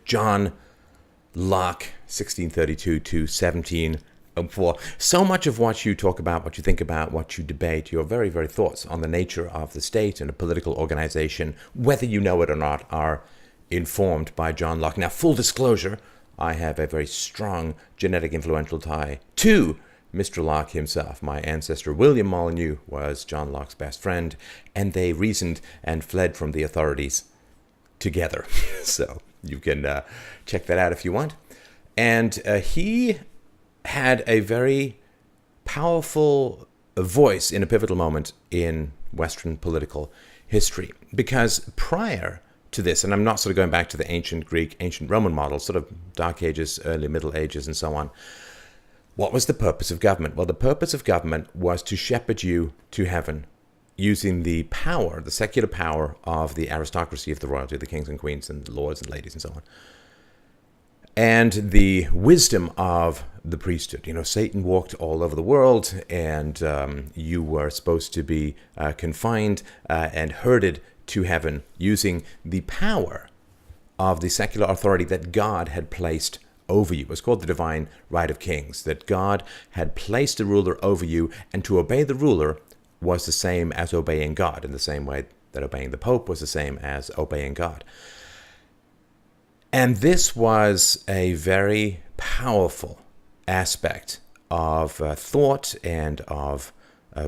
John Locke, 1632 to 1704. So much of what you talk about, what you think about, what you debate, your very, very thoughts on the nature of the state and a political organization, whether you know it or not, are informed by John Locke. Now, full disclosure, I have a very strong genetic influential tie to Mr. Locke himself. My ancestor William Molyneux was John Locke's best friend, and they reasoned and fled from the authorities together. So you can check that out if you want. And he had a very powerful voice in a pivotal moment in Western political history. Because prior to this, and I'm not sort of going back to the ancient Greek, ancient Roman model, sort of Dark Ages, early Middle Ages, and so on, what was the purpose of government? Well, the purpose of government was to shepherd you to heaven using the power, the secular power of the aristocracy of the royalty, the kings and queens and lords and ladies and so on, and the wisdom of the priesthood. You know, Satan walked all over the world, and you were supposed to be confined and herded to heaven using the power of the secular authority that God had placed over you. It was called the divine right of kings, that God had placed a ruler over you, and to obey the ruler was the same as obeying God, in the same way that obeying the Pope was the same as obeying God. And this was a very powerful aspect of thought and of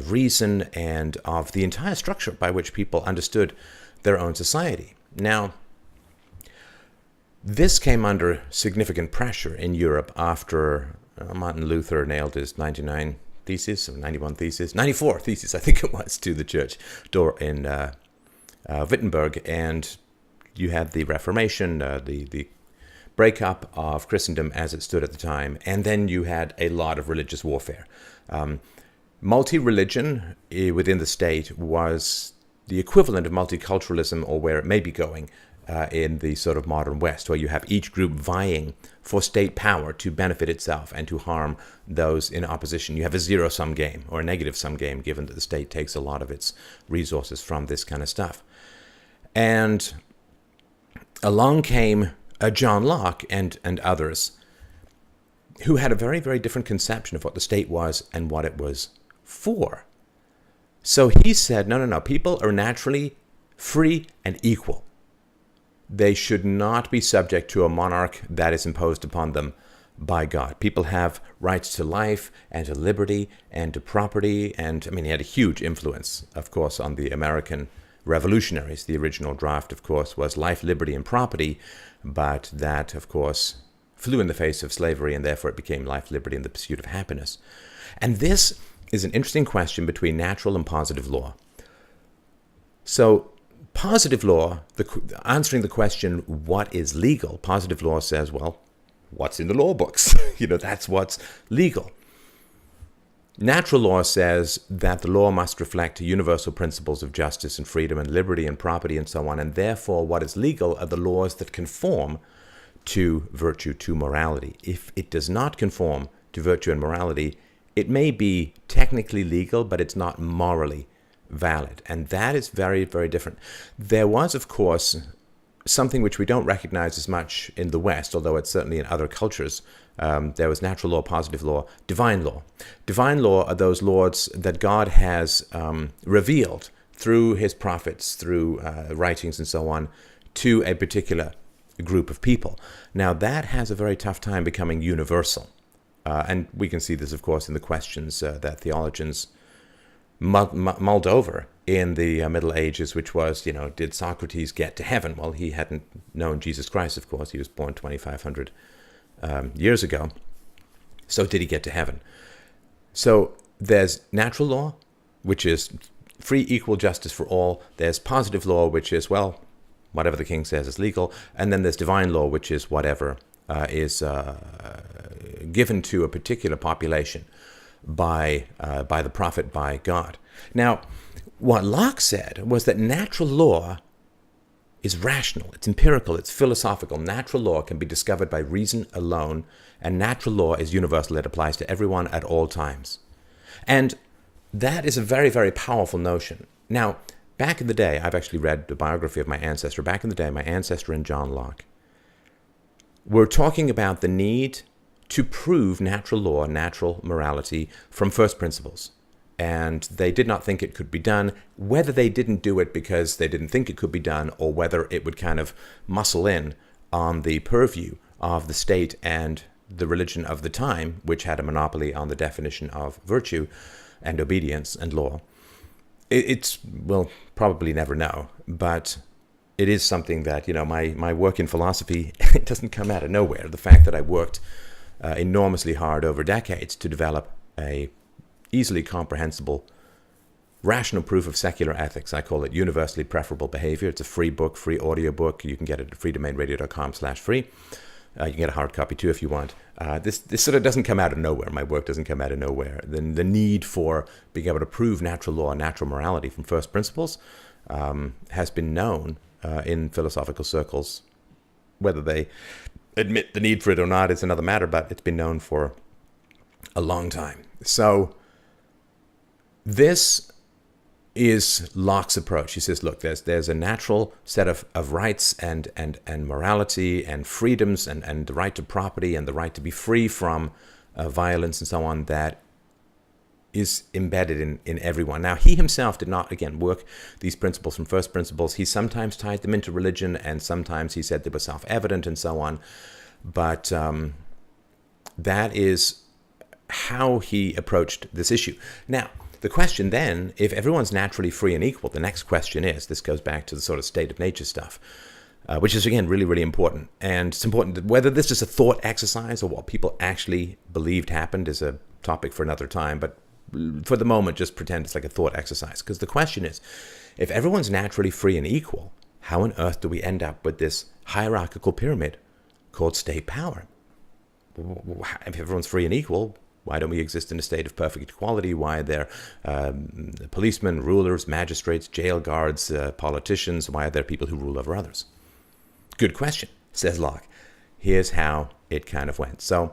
reason and of the entire structure by which people understood their own society. Now, this came under significant pressure in Europe after Martin Luther nailed his 94 thesis, I think it was, to the church door in Wittenberg. And you had the Reformation, the breakup of Christendom as it stood at the time. And then you had a lot of religious warfare. Multi-religion within the state was the equivalent of multiculturalism, or where it may be going, in the sort of modern West, where you have each group vying for state power to benefit itself and to harm those in opposition. You have a zero-sum game or a negative-sum game, given that the state takes a lot of its resources from this kind of stuff. And along came John Locke and others who had a very, very different conception of what the state was and what it was for. So he said, no, people are naturally free and equal. They should not be subject to a monarch that is imposed upon them by God. People have rights to life and to liberty and to property. And I mean, he had a huge influence, of course, on the American revolutionaries. The original draft, of course, was life, liberty, and property. But that, of course, flew in the face of slavery, and therefore it became life, liberty, and the pursuit of happiness. And this is an interesting question between natural and positive law. So, positive law, answering the question, what is legal? Positive law says, well, what's in the law books? That's what's legal. Natural law says that the law must reflect universal principles of justice and freedom and liberty and property and so on. And therefore, what is legal are the laws that conform to virtue, to morality. If it does not conform to virtue and morality, it may be technically legal, but it's not morally valid. And that is very, very different. There was, of course, something which we don't recognize as much in the West, although it's certainly in other cultures. There was natural law, positive law, divine law. Divine law are those laws that God has revealed through his prophets, through writings and so on, to a particular group of people. Now, that has a very tough time becoming universal. And we can see this, of course, in the questions that theologians mulled over in the Middle Ages, which was, did Socrates get to heaven? Well, he hadn't known Jesus Christ, of course. He was born 2,500 years ago. So did he get to heaven? So there's natural law, which is free, equal justice for all. There's positive law, which is, well, whatever the king says is legal. And then there's divine law, which is whatever is given to a particular population by the prophet, by God. Now, what Locke said was that natural law is rational, it's empirical, it's philosophical. Natural law can be discovered by reason alone, and natural law is universal. It applies to everyone at all times. And that is a very, very powerful notion. Now, back in the day, I've actually read the biography of my ancestor. Back in the day, my ancestor and John Locke we're talking about the need to prove natural law, natural morality from first principles. And they did not think it could be done, whether they didn't do it because they didn't think it could be done, or whether it would kind of muscle in on the purview of the state and the religion of the time, which had a monopoly on the definition of virtue and obedience and law. We'll probably never know, but it is something that, my work in philosophy, it doesn't come out of nowhere. The fact that I worked enormously hard over decades to develop a easily comprehensible, rational proof of secular ethics. I call it Universally Preferable Behavior. It's a free book, free audio book. You can get it at freedomainradio.com/free. You can get a hard copy too if you want. This sort of doesn't come out of nowhere. My work doesn't come out of nowhere. The need for being able to prove natural law and natural morality from first principles has been known in philosophical circles. Whether they admit the need for it or not is another matter, but it's been known for a long time. So this is Locke's approach. He says, look, there's a natural set of rights and morality and freedoms and the right to property and the right to be free from violence and so on that is embedded in everyone. Now, he himself did not, again, work these principles from first principles. He sometimes tied them into religion, and sometimes he said they were self-evident and so on. But that is how he approached this issue. Now, the question then, if everyone's naturally free and equal, the next question is, this goes back to the sort of state of nature stuff, which is, again, really, really important. And it's important that whether this is a thought exercise or what people actually believed happened is a topic for another time. But for the moment, just pretend it's like a thought exercise. Because the question is, if everyone's naturally free and equal, how on earth do we end up with this hierarchical pyramid called state power? If everyone's free and equal, why don't we exist in a state of perfect equality? Why are there policemen, rulers, magistrates, jail guards, politicians? Why are there people who rule over others? Good question, says Locke. Here's how it kind of went. So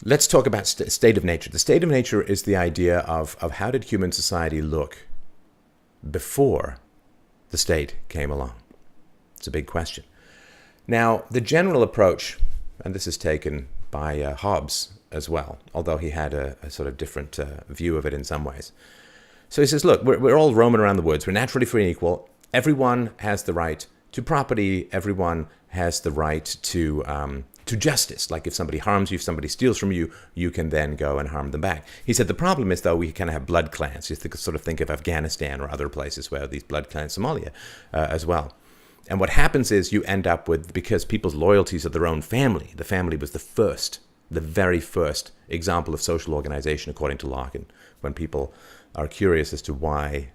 let's talk about state of nature. The state of nature is the idea of how did human society look before the state came along? It's a big question. Now, the general approach, and this is taken by Hobbes as well, although he had a sort of different view of it in some ways. So he says, look, we're all roaming around the woods. We're naturally free and equal. Everyone has the right to property. Everyone has the right to justice. Like if somebody harms you, if somebody steals from you, you can then go and harm them back. He said the problem is, though, we kind of have blood clans. You sort of think of Afghanistan or other places where these blood clans, Somalia as well. And what happens is you end up with, because people's loyalties are their own family, the family was the very first example of social organization, according to Locke. And when people are curious as to why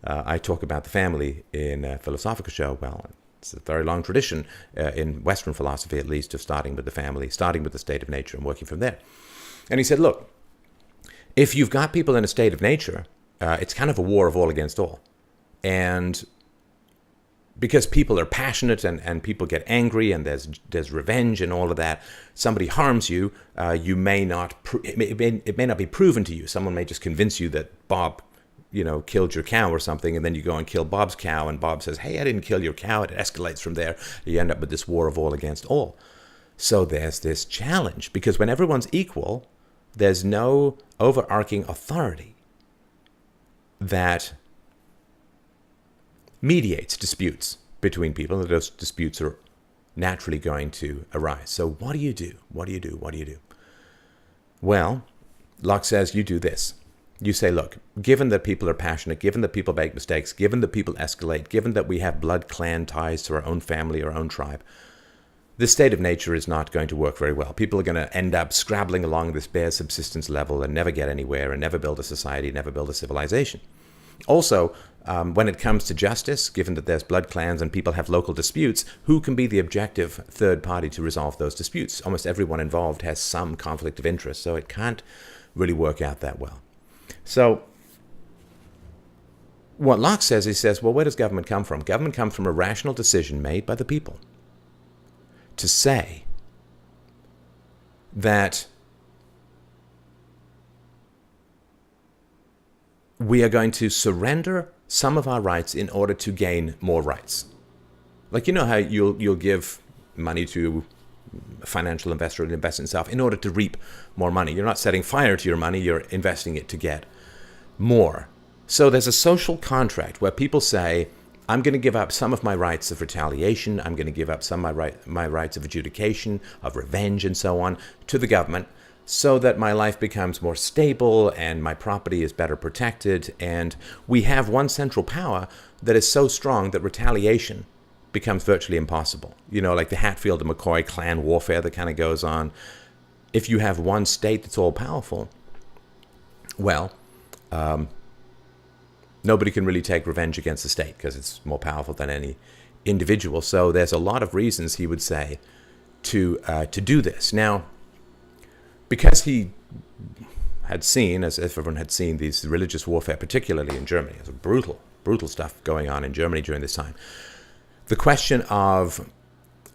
I talk about the family in a philosophical show, well, it's a very long tradition in Western philosophy, at least, of starting with the family, starting with the state of nature and working from there. And he said, look, if you've got people in a state of nature, it's kind of a war of all against all. And because people are passionate and people get angry and there's revenge and all of that, somebody harms you, you may not, it may not be proven to you. Someone may just convince you that Bob, killed your cow or something, and then you go and kill Bob's cow, and Bob says, hey, I didn't kill your cow. It escalates from there. You end up with this war of all against all. So there's this challenge, because when everyone's equal, there's no overarching authority that mediates disputes between people, and those disputes are naturally going to arise. So what do you do? What do you do? What do you do? Well, Locke says you do this. You say, look, given that people are passionate, given that people make mistakes, given that people escalate, given that we have blood clan ties to our own family, our own tribe, this state of nature is not going to work very well. People are going to end up scrabbling along this bare subsistence level and never get anywhere and never build a society, never build a civilization. Also, when it comes to justice, given that there's blood clans and people have local disputes, who can be the objective third party to resolve those disputes? Almost everyone involved has some conflict of interest, so it can't really work out that well. So what Locke says, he says, well, where does government come from? Government comes from a rational decision made by the people to say that we are going to surrender some of our rights in order to gain more rights. Like, how you'll give money to a financial investor to invest in itself in order to reap more money. You're not setting fire to your money, you're investing it to get more. So there's a social contract where people say, I'm going to give up some of my rights of retaliation, I'm going to give up some of my rights of adjudication, of revenge and so on to the government so that my life becomes more stable and my property is better protected. And we have one central power that is so strong that retaliation becomes virtually impossible. You know, like the Hatfield and McCoy clan warfare that kind of goes on. If you have one state that's all powerful, well, nobody can really take revenge against the state because it's more powerful than any individual. So there's a lot of reasons, he would say, to do this. Now, because he had seen, as if everyone had seen, these religious warfare, particularly in Germany, it's brutal stuff going on in Germany during this time. The question of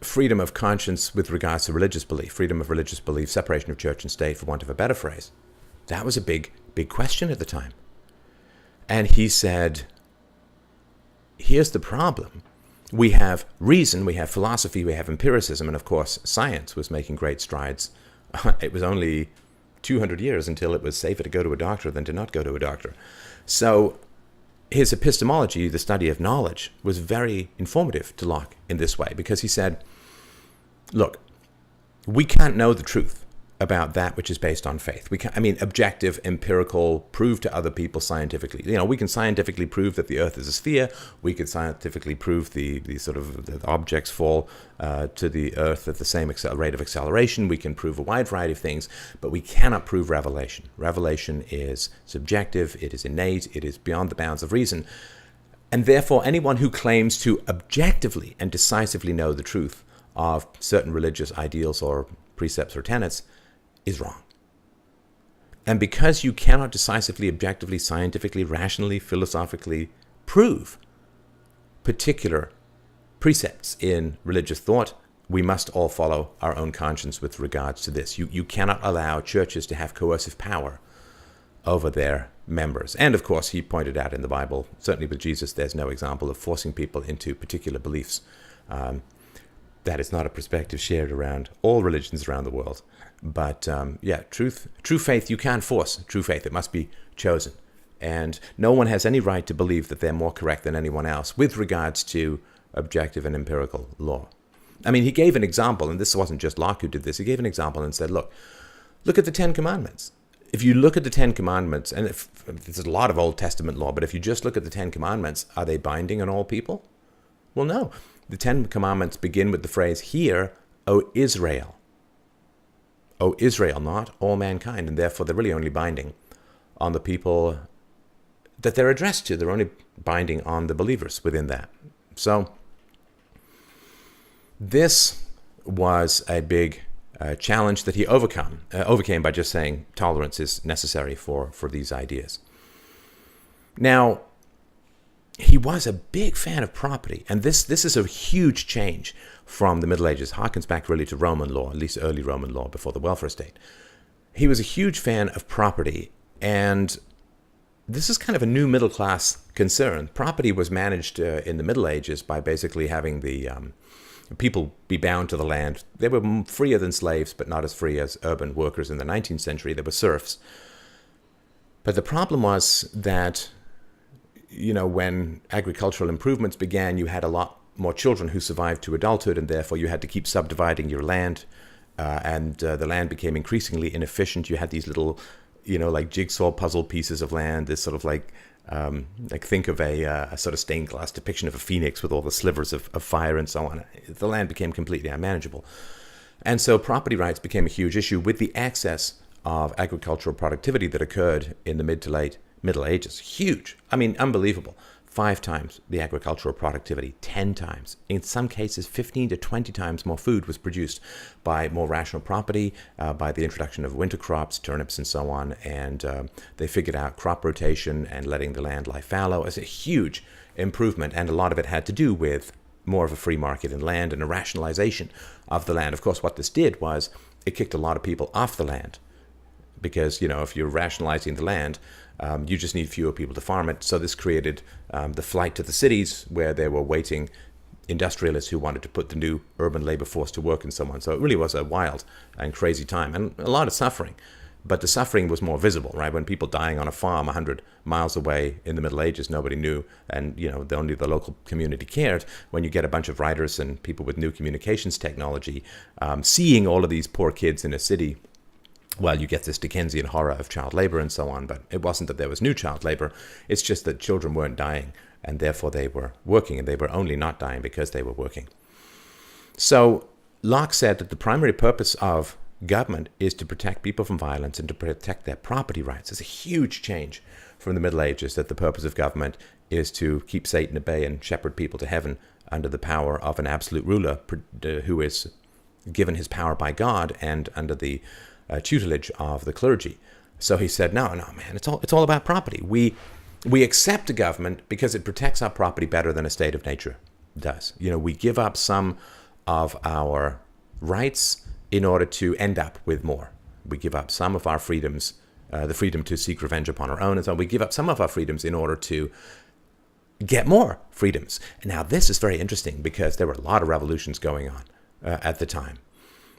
freedom of conscience with regards to religious belief, freedom of religious belief, separation of church and state, for want of a better phrase, that was a big question at the time. And he said, here's the problem. We have reason, we have philosophy, we have empiricism, and of course science was making great strides. It was only 200 years until it was safer to go to a doctor than to not go to a doctor. So his epistemology, the study of knowledge, was very informative to Locke in this way, because he said, look, we can't know the truth about that which is based on faith. We can't, objective, empirical, prove to other people scientifically. You know, we can scientifically prove that the Earth is a sphere. We can scientifically prove the objects fall to the Earth at the same rate of acceleration. We can prove a wide variety of things, but we cannot prove revelation. Revelation is subjective. It is innate. It is beyond the bounds of reason. And therefore, anyone who claims to objectively and decisively know the truth of certain religious ideals or precepts or tenets is wrong. And because you cannot decisively, objectively, scientifically, rationally, philosophically prove particular precepts in religious thought, we must all follow our own conscience with regards to this. You cannot allow churches to have coercive power over their members. And of course, he pointed out in the Bible, certainly with Jesus, there's no example of forcing people into particular beliefs. That is not a perspective shared around all religions around the world. But true faith, you can't force true faith. It must be chosen. And no one has any right to believe that they're more correct than anyone else with regards to objective and empirical law. He gave an example, and this wasn't just Locke who did this. He gave an example and said, look at the Ten Commandments. If you look at the Ten Commandments, and there's a lot of Old Testament law, but if you just look at the Ten Commandments, are they binding on all people? Well, no. The Ten Commandments begin with the phrase, "Hear, O Israel." O Israel, not all mankind, and therefore they're really only binding on the people that they're addressed to. They're only binding on the believers within that. So this was a big challenge that he overcame by just saying tolerance is necessary for these ideas. Now, he was a big fan of property, and this is a huge change from the Middle Ages. Harkens back really to Roman law, at least early Roman law before the welfare state. He was a huge fan of property, and this is kind of a new middle class concern. Property was managed in the Middle Ages by basically having the people be bound to the land. They were freer than slaves, but not as free as urban workers in the 19th century. They were serfs. But the problem was that when agricultural improvements began, you had a lot more children who survived to adulthood, and therefore you had to keep subdividing your land, and the land became increasingly inefficient. You had these little, like jigsaw puzzle pieces of land, this sort of like think of a sort of stained glass depiction of a phoenix with all the slivers of fire and so on. The land became completely unmanageable. And so property rights became a huge issue with the excess of agricultural productivity that occurred in the mid to late Middle Ages. Huge. Unbelievable. 5 times the agricultural productivity, 10 times. In some cases, 15 to 20 times more food was produced by more rational property, by the introduction of winter crops, turnips and so on. And they figured out crop rotation and letting the land lie fallow as a huge improvement. And a lot of it had to do with more of a free market in land and a rationalization of the land. Of course, what this did was it kicked a lot of people off the land. Because, if you're rationalizing the land, you just need fewer people to farm it. So this created the flight to the cities, where they were waiting industrialists who wanted to put the new urban labor force to work and so on. So it really was a wild and crazy time and a lot of suffering. But the suffering was more visible, right? When people dying on a farm 100 miles away in the Middle Ages, nobody knew, and only the local community cared. When you get a bunch of writers and people with new communications technology seeing all of these poor kids in a city, well, you get this Dickensian horror of child labor and so on. But it wasn't that there was new child labor. It's just that children weren't dying, and therefore they were working, and they were only not dying because they were working. So Locke said that the primary purpose of government is to protect people from violence and to protect their property rights. It's a huge change from the Middle Ages, that the purpose of government is to keep Satan at bay and shepherd people to heaven under the power of an absolute ruler who is given his power by God and under the tutelage of the clergy. So he said, no, man, it's all about property. We accept a government because it protects our property better than a state of nature does. We give up some of our rights in order to end up with more. We give up some of our freedoms, the freedom to seek revenge upon our own, and so we give up some of our freedoms in order to get more freedoms. Now, this is very interesting because there were a lot of revolutions going on at the time.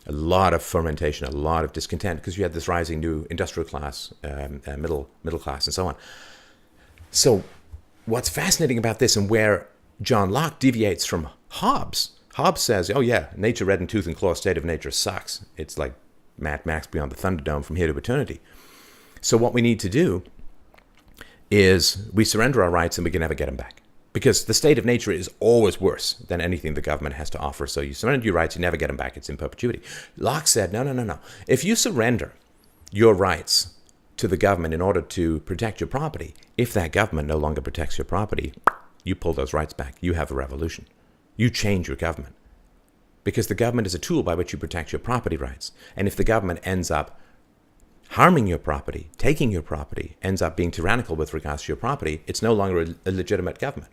A lot of fermentation, a lot of discontent, because you had this rising new industrial class, middle class, and so on. So what's fascinating about this, and where John Locke deviates from Hobbes says, oh yeah, nature red in tooth and claw, state of nature sucks. It's like Mad Max beyond the Thunderdome, from here to eternity. So what we need to do is we surrender our rights and we can never get them back. Because the state of nature is always worse than anything the government has to offer. So you surrender your rights, you never get them back. It's in perpetuity. Locke said, no. If you surrender your rights to the government in order to protect your property, if that government no longer protects your property, you pull those rights back. You have a revolution. You change your government, because the government is a tool by which you protect your property rights. And if the government ends up harming your property, taking your property, ends up being tyrannical with regards to your property, it's no longer a legitimate government,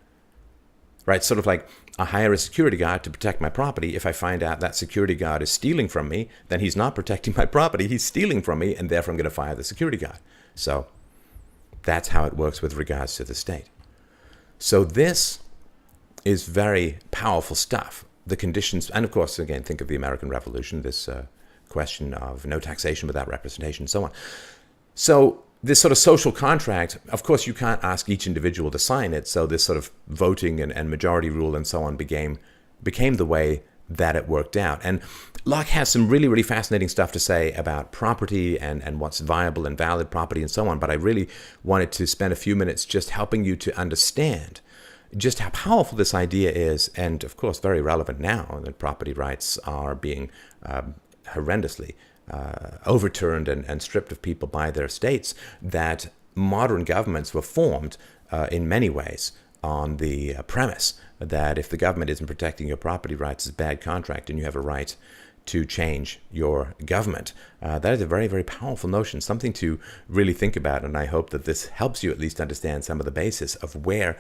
right? Sort of like, I hire a security guard to protect my property. If I find out that security guard is stealing from me, then he's not protecting my property, he's stealing from me, and therefore I'm going to fire the security guard. So that's how it works with regards to the state. So this is very powerful stuff. The conditions, and of course, again, think of the American Revolution, this question of no taxation without representation, and so on. So this sort of social contract, of course, you can't ask each individual to sign it. So this sort of voting and majority rule and so on became the way that it worked out. And Locke has some really, really fascinating stuff to say about property and what's viable and valid property and so on. But I really wanted to spend a few minutes just helping you to understand just how powerful this idea is, and of course very relevant now that property rights are being horrendously overturned and stripped of people by their states, that modern governments were formed in many ways on the premise that if the government isn't protecting your property rights, it's a bad contract and you have a right to change your government. That is a very, very powerful notion, something to really think about, and I hope that this helps you at least understand some of the basis of where